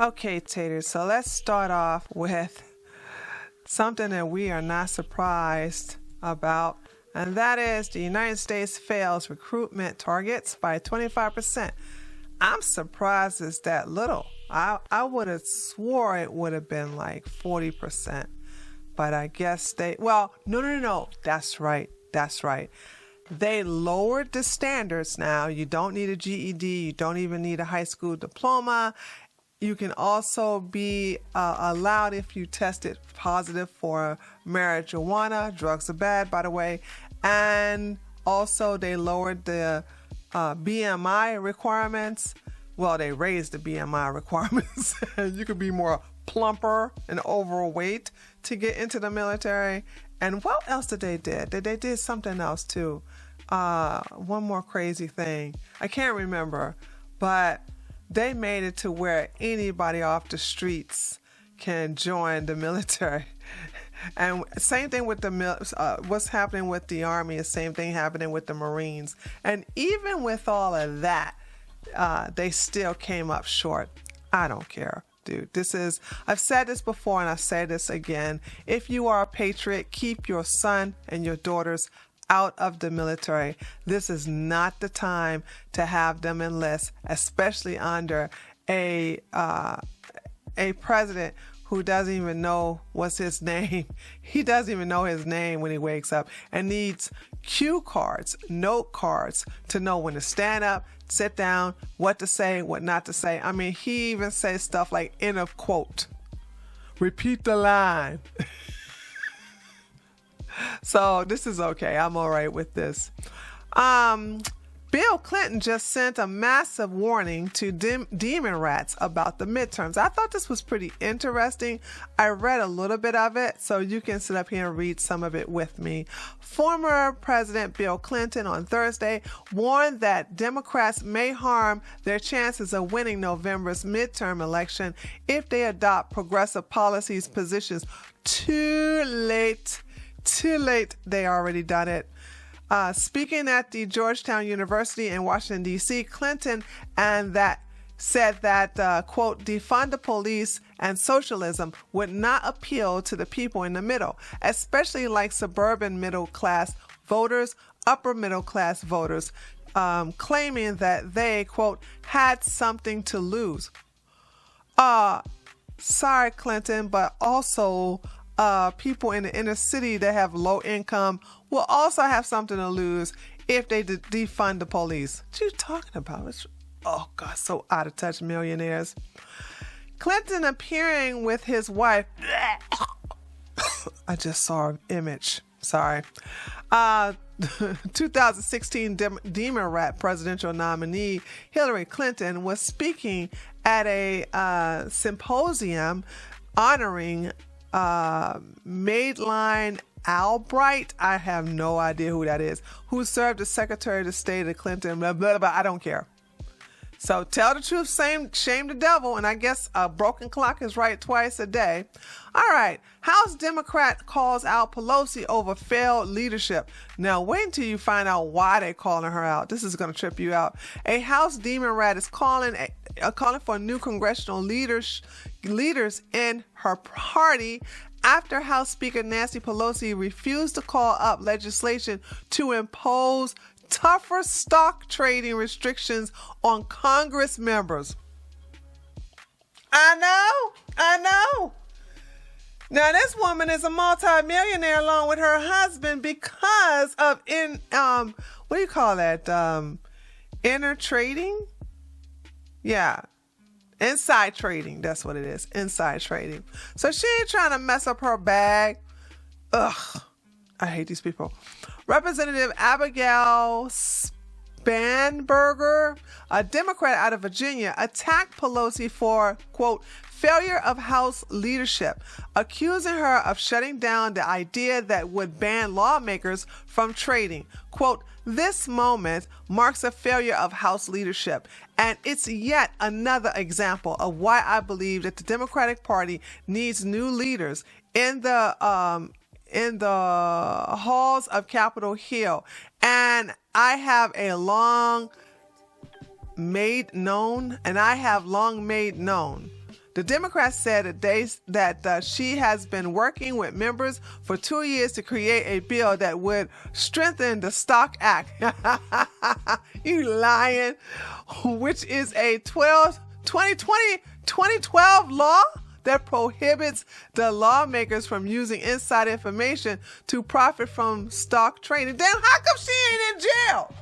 Okay, Taters, so let's start off with something that we are not surprised about, and that is the United States fails recruitment targets by 25%. I'm surprised it's that little. I would have swore it would have been like 40%, but I guess no. That's right. They lowered the standards now. You don't need a GED. You don't even need a high school diploma. You can also be allowed if you tested positive for marijuana. Drugs are bad, by the way. And also they lowered the BMI requirements. Well, they raised the BMI requirements. You could be more plumper and overweight to get into the military. And what else did they do? They did something else too. One more crazy thing. I can't remember, but they made it to where anybody off the streets can join the military. And same thing with what's happening with the Army is same thing happening with the Marines. And even with all of that, they still came up short. I don't care, dude. I've said this before and I say this again. If you are a patriot, keep your son and your daughters out of the military. This is not the time to have them enlist, especially under a president who doesn't even know what's his name. He doesn't even know his name when he wakes up and needs cue cards, note cards to know when to stand up, sit down, what to say, what not to say. I mean, he even says stuff like end of quote. Repeat the line. So this is okay. I'm all right with this. Bill Clinton just sent a massive warning to demon rats about the midterms. I thought this was pretty interesting. I read a little bit of it, so you can sit up here and read some of it with me. Former President Bill Clinton on Thursday warned that Democrats may harm their chances of winning November's midterm election if they adopt progressive policies, positions. Too late. They already done it. Speaking at the Georgetown University in Washington, D.C., Clinton said that, quote, defund the police and socialism would not appeal to the people in the middle, especially like suburban middle-class voters, upper middle-class voters, claiming that they, quote, had something to lose. Sorry, Clinton, but also people in the inner city that have low income will also have something to lose if they defund the police. What are you talking about? Oh, God, so out of touch millionaires. Clinton appearing with his wife. I just saw an image. Sorry. 2016 Democrat presidential nominee Hillary Clinton was speaking at a symposium honoring Madeleine Albright, I have no idea who that is, who served as Secretary of State of Clinton, blah, blah, blah, I don't care. So tell the truth, shame the devil, and I guess a broken clock is right twice a day. All right, House Democrat calls out Pelosi over failed leadership. Now, wait until you find out why they're calling her out. This is going to trip you out. A House Democrat is calling for new congressional leaders in her party after House Speaker Nancy Pelosi refused to call up legislation to impose tougher stock trading restrictions on Congress members. I know. Now, this woman is a multimillionaire along with her husband because of what do you call that? Inner trading? Yeah. Inside trading. That's what it is. Inside trading. So she ain't trying to mess up her bag. Ugh. I hate these people. Representative Abigail Spanberger, a Democrat out of Virginia, attacked Pelosi for, quote, failure of House leadership, accusing her of shutting down the idea that would ban lawmakers from trading. Quote, this moment marks a failure of House leadership, and it's yet another example of why I believe that the Democratic Party needs new leaders in the halls of Capitol Hill. And I have long made known The Democrats said that she has been working with members for 2 years to create a bill that would strengthen the Stock Act. You lying, which is a 2012 law that prohibits the lawmakers from using inside information to profit from stock trading. Damn, how come she ain't in jail?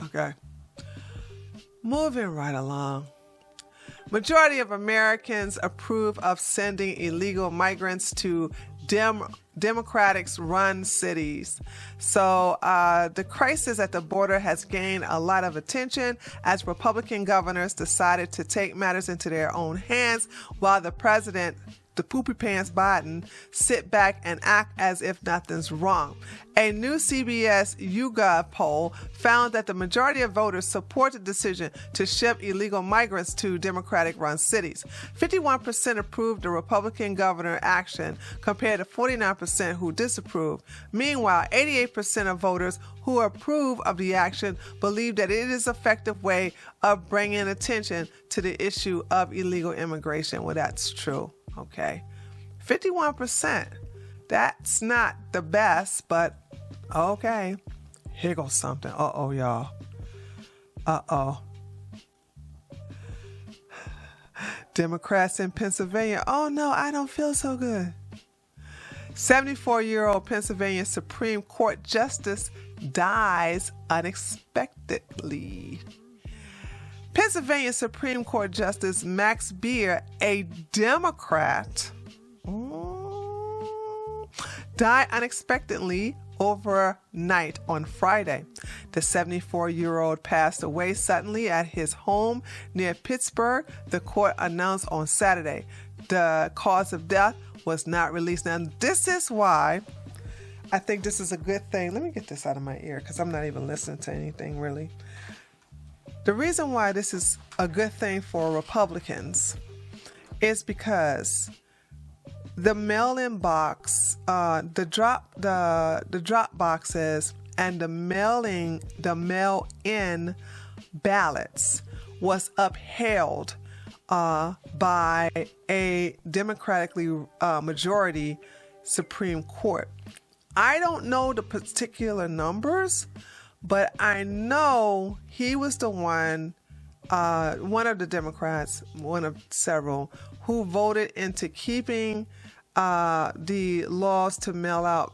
Okay. Moving right along. Majority of Americans approve of sending illegal migrants to Democrats-run cities. So the crisis at the border has gained a lot of attention as Republican governors decided to take matters into their own hands while the president, the poopy pants Biden, sit back and act as if nothing's wrong. A new CBS YouGov poll found that the majority of voters support the decision to ship illegal migrants to Democratic-run cities. 51% approved the Republican governor action compared to 49% who disapproved. Meanwhile, 88% of voters who approve of the action believe that it is an effective way of bringing attention to the issue of illegal immigration. Well, that's true. Okay. 51%. That's not the best, but okay. Here goes something. Uh-oh, y'all. Uh-oh. Democrats in Pennsylvania. Oh, no, I don't feel so good. 74-year-old Pennsylvania Supreme Court Justice dies unexpectedly. Pennsylvania Supreme Court Justice Max Beer, a Democrat, died unexpectedly overnight on Friday. The 74-year-old passed away suddenly at his home near Pittsburgh, the court announced on Saturday. The cause of death was not released. Now, this is why I think this is a good thing. Let me get this out of my ear because I'm not even listening to anything really. The reason why this is a good thing for Republicans is because the mail-in box, the drop boxes, and the mail-in ballots was upheld by a democratically majority Supreme Court. I don't know the particular numbers, but I know he was the one of the Democrats, one of several, who voted into keeping the laws to mail out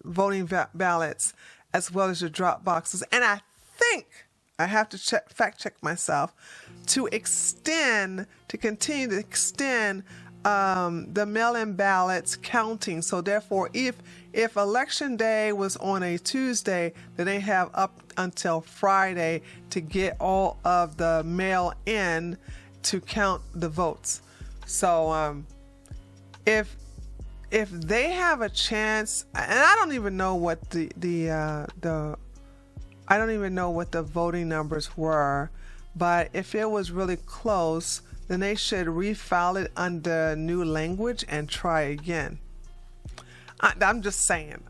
voting ballots as well as the drop boxes. And I think I have to fact check myself to continue to extend the mail-in ballots counting. So therefore, if election day was on a Tuesday, then they have up until Friday to get all of the mail-in to count the votes. So if they have a chance, and I don't even know what I don't even know what the voting numbers were, but if it was really close, then they should refile it under new language and try again. I'm just saying.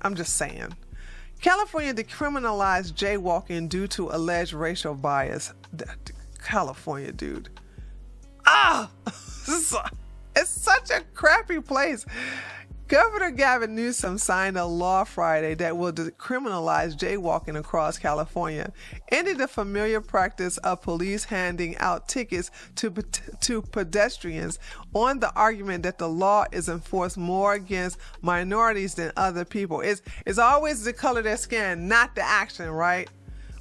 California decriminalized jaywalking due to alleged racial bias. California, dude. It's such a crappy place. Governor Gavin Newsom signed a law Friday that will decriminalize jaywalking across California, ending the familiar practice of police handing out tickets to pedestrians on the argument that the law is enforced more against minorities than other people. It's always the color of their skin, not the action, right?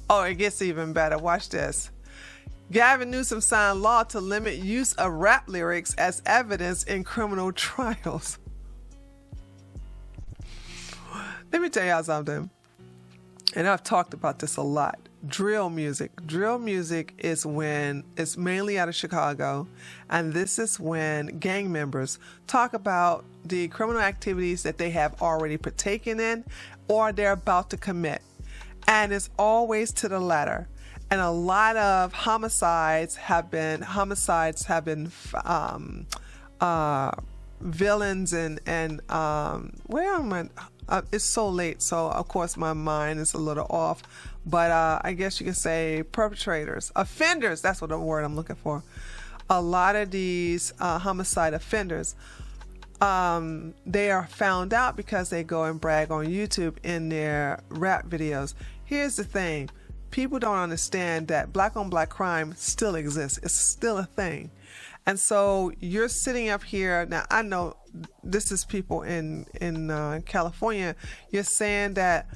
Oh, it gets even better. Watch this. Gavin Newsom signed law to limit use of rap lyrics as evidence in criminal trials. Let me tell y'all something, and I've talked about this a lot. Drill music. Drill music is when it's mainly out of Chicago, and this is when gang members talk about the criminal activities that they have already partaken in or they're about to commit. And it's always to the latter. And a lot of homicides have been villains and where am I? it's so late, so of course my mind is a little off. But I guess you could say perpetrators, offenders. That's what the word I'm looking for. A lot of these homicide offenders, they are found out because they go and brag on YouTube in their rap videos. Here's the thing. People don't understand that black on black crime still exists. It's still a thing. And so you're sitting up here. Now, I know this is people in California. You're saying that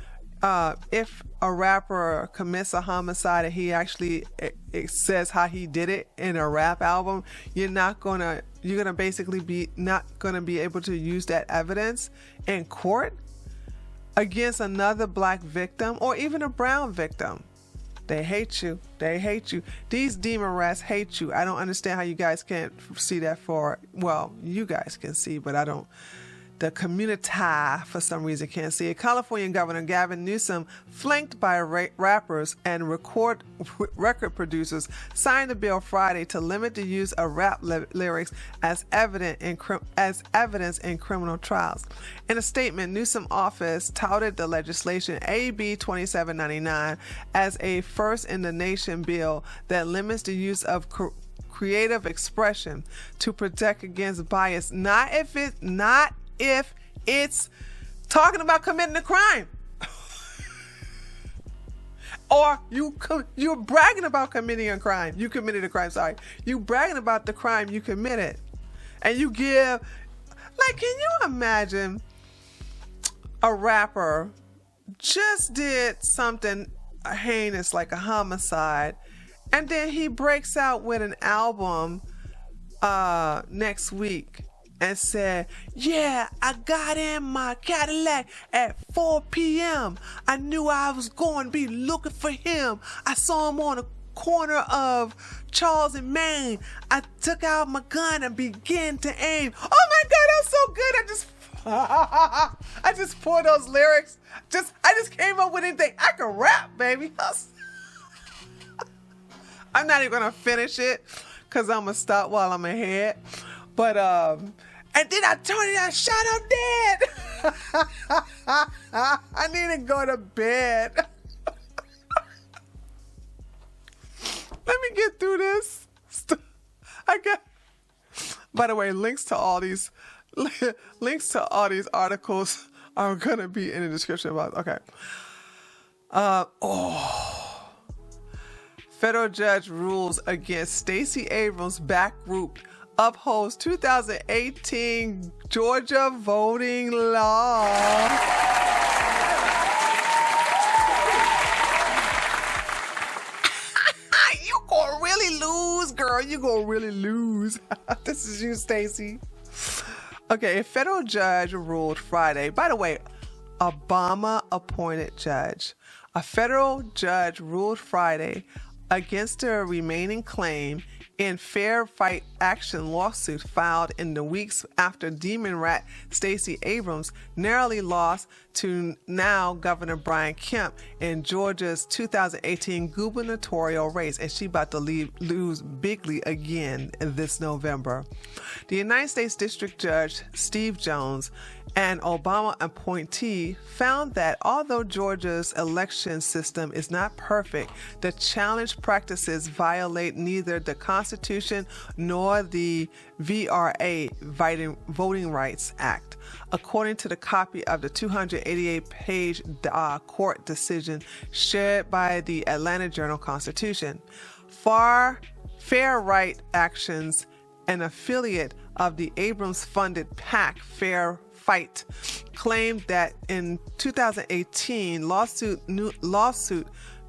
if a rapper commits a homicide and he actually it says how he did it in a rap album, you're gonna basically be not gonna be able to use that evidence in court against another black victim or even a brown victim. They hate you. They hate you. These demon rats hate you. I don't understand how you guys can't see that well, you guys can see, but I don't. The community, for some reason, can't see it. California Governor Gavin Newsom, flanked by rappers and record producers, signed a bill Friday to limit the use of rap lyrics as evidence in criminal trials. In a statement, Newsom's office touted the legislation AB 2799 as a first-in-the-nation bill that limits the use of creative expression to protect against bias, not if it's talking about committing a crime or you're bragging about committing a crime. You committed a crime, sorry. You bragging about the crime you committed. And you give, like, can you imagine a rapper just did something heinous like a homicide, and then he breaks out with an album next week and said, yeah, I got in my Cadillac at 4 p.m. I knew I was going to be looking for him. I saw him on the corner of Charles and Main. I took out my gun and began to aim. Oh my God, that was so good. I just poured those lyrics. I just came up with anything. I can rap, baby. I'm not even going to finish it because I'm going to stop while I'm ahead. But, and then I turned it, I shot him dead. I need to go to bed. Let me get through this. By the way, links to all these articles are going to be in the description about, okay. Federal judge rules against Stacey Abrams' back group upholds 2018 Georgia voting law. You gonna really lose, girl. You gonna really lose. This is you, Stacey. Okay, a federal judge ruled Friday. By the way, Obama-appointed judge. A federal judge ruled Friday against the remaining claim in Fair Fight Action lawsuit filed in the weeks after Demon Rat Stacey Abrams narrowly lost to now Governor Brian Kemp in Georgia's 2018 gubernatorial race, and she about to lose bigly again this November. The United States District Judge Steve Jones, an Obama appointee, found that although Georgia's election system is not perfect, the challenged practices violate neither the Constitution nor the VRA, Voting Rights Act, according to the copy of the 288-page court decision shared by the Atlanta Journal-Constitution. Fair Right Actions, an affiliate of the Abrams-funded PAC Fair Fight, claimed that in 2018 lawsuit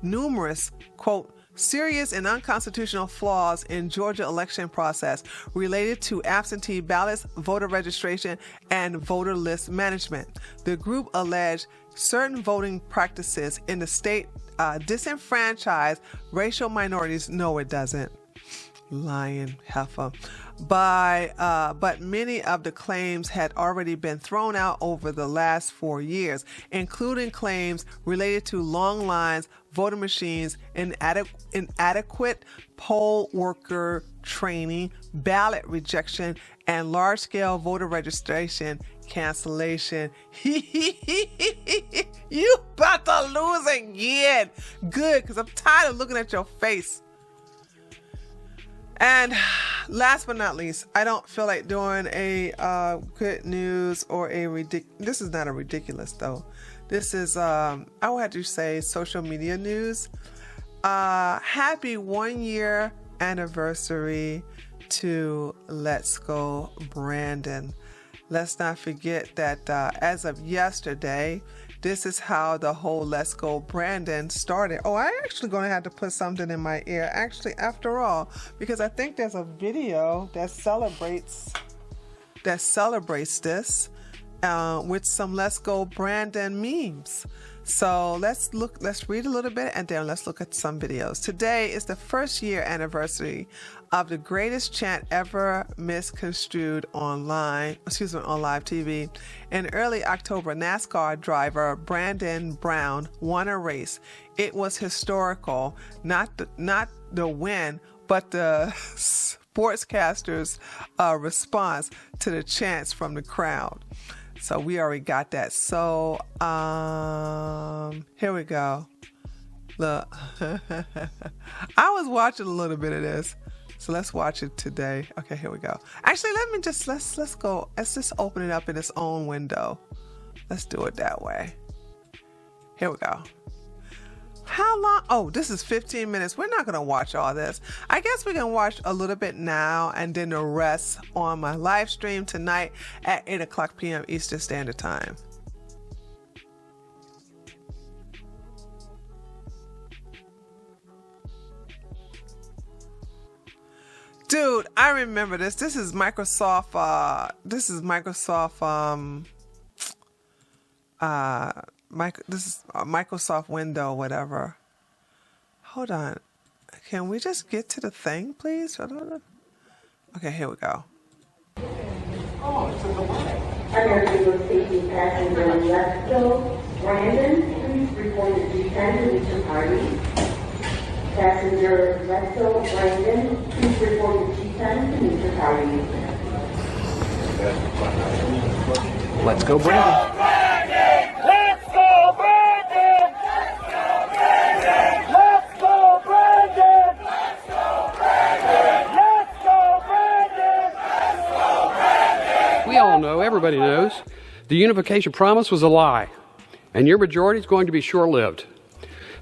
numerous, quote, serious and unconstitutional flaws in Georgia election process related to absentee ballots, voter registration, and voter list management. The group alleged certain voting practices in the state disenfranchise racial minorities. No, it doesn't. Lying heifer. But many of the claims had already been thrown out over the last 4 years, including claims related to long lines, voting machines, inadequate poll worker training, ballot rejection, and large-scale voter registration cancellation. You about to lose again. Good, because I'm tired of looking at your face. And last but not least, I don't feel like doing a good news or this is not a ridiculous though. This is, I would have to say, social media news. Happy 1 year anniversary to Let's Go Brandon. Let's not forget that as of yesterday, this is how the whole Let's Go Brandon started. Oh, I'm actually going to have to put something in my ear, actually, after all, because I think there's a video that celebrates this with some Let's Go Brandon memes. So let's read a little bit and then let's look at some videos. Today is the 1st year anniversary of the greatest chant ever misconstrued on live TV. In early October, NASCAR driver Brandon Brown won a race. It was historical, not the win, but the sportscasters' response to the chants from the crowd. So we already got that. So here we go. Look, I was watching a little bit of this, so let's watch it today. Okay, here we go. Actually, let's go. Let's just open it up in its own window. Let's do it that way. Here we go. How long? Oh, this is 15 minutes. We're not going to watch all this. I guess we can watch a little bit now and then the rest on my live stream tonight at 8 o'clock p.m. Eastern Standard Time. Dude, I remember this. This is Microsoft. This is a Microsoft window, whatever. Hold on. Can we just get to the thing, please? Okay, here we go. American safety passenger Let's Go Brandon, please report to descend to reach your party. Passenger Let's Go Brandon, please report to descend to meet your party. Let's go, Brandon. We all know, everybody knows, the unification promise was a lie, and your majority is going to be short-lived.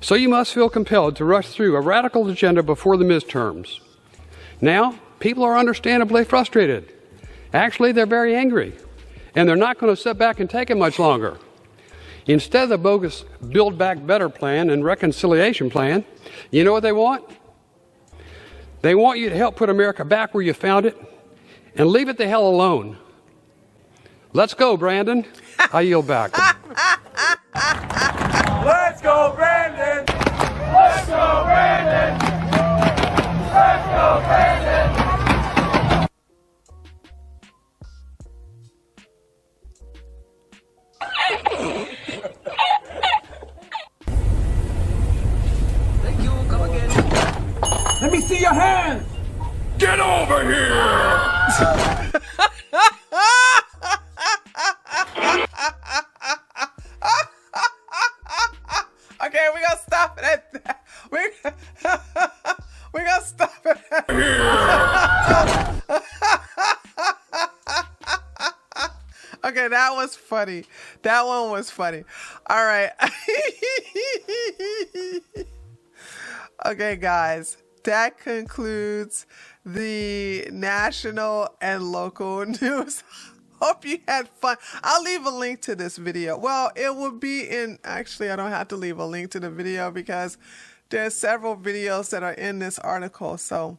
So you must feel compelled to rush through a radical agenda before the midterms. Now, people are understandably frustrated. Actually, they're very angry, and they're not going to sit back and take it much longer. Instead of the bogus Build Back Better plan and reconciliation plan, you know what they want? They want you to help put America back where you found it and leave it the hell alone. Let's go, Brandon. I yield back. Let's go, Brandon! Let's go, Brandon! Let's go, Brandon! Thank you. Come again. Let me see your hands! Get over here! Okay, we're gonna stop it at that. We're gonna stop it at Okay, that was funny. That one was funny. All right. Okay, guys, that concludes the national and local news. Hope you had fun. I'll leave a link to this video. Well, it will be in, actually, I don't have to leave a link to the video because there's several videos that are in this article. So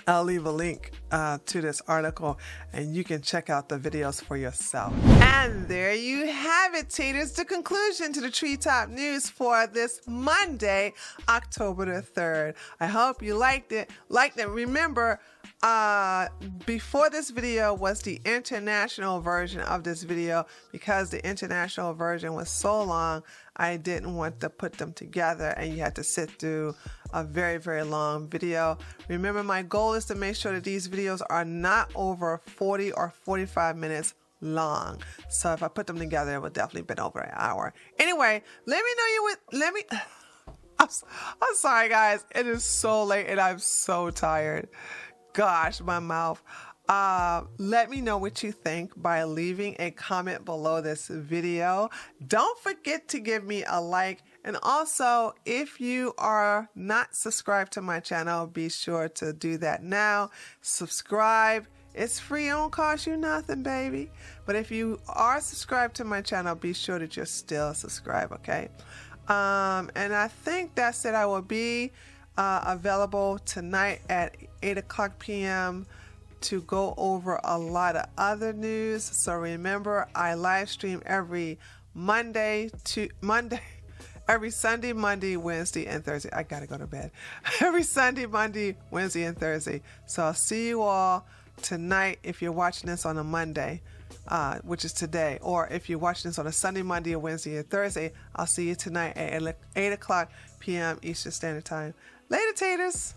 I'll leave a link to this article and you can check out the videos for yourself. And there you have it, taters, the conclusion to the Treetop News for this Monday, October the 3rd. I hope you liked it. Remember, before this video was the international version of this video. Because the international version was so long, I didn't want to put them together and you had to sit through a very, very long video. Remember, my goal is to make sure that these videos are not over 40 or 45 minutes long. So if I put them together, it would definitely been over an hour. Anyway, let me know you would, I'm sorry guys. It is so late and I'm so tired. Gosh, my mouth. Let me know what you think by leaving a comment below this video. Don't forget to give me a like. And also, if you are not subscribed to my channel, be sure to do that now. Subscribe. It's free. It don't cost you nothing, baby. But if you are subscribed to my channel, be sure that you're still subscribed, okay? And I think that's it. I will be available tonight at 8 o'clock p.m. to go over a lot of other news. So remember, I live stream every every Sunday, Monday, Wednesday, and Thursday. I gotta go to bed. Every Sunday, Monday, Wednesday, and Thursday. So I'll see you all tonight if you're watching this on a Monday, which is today. Or if you're watching this on a Sunday, Monday, or Wednesday, and Thursday, I'll see you tonight at 8 o'clock p.m. Eastern Standard Time. Later, taters.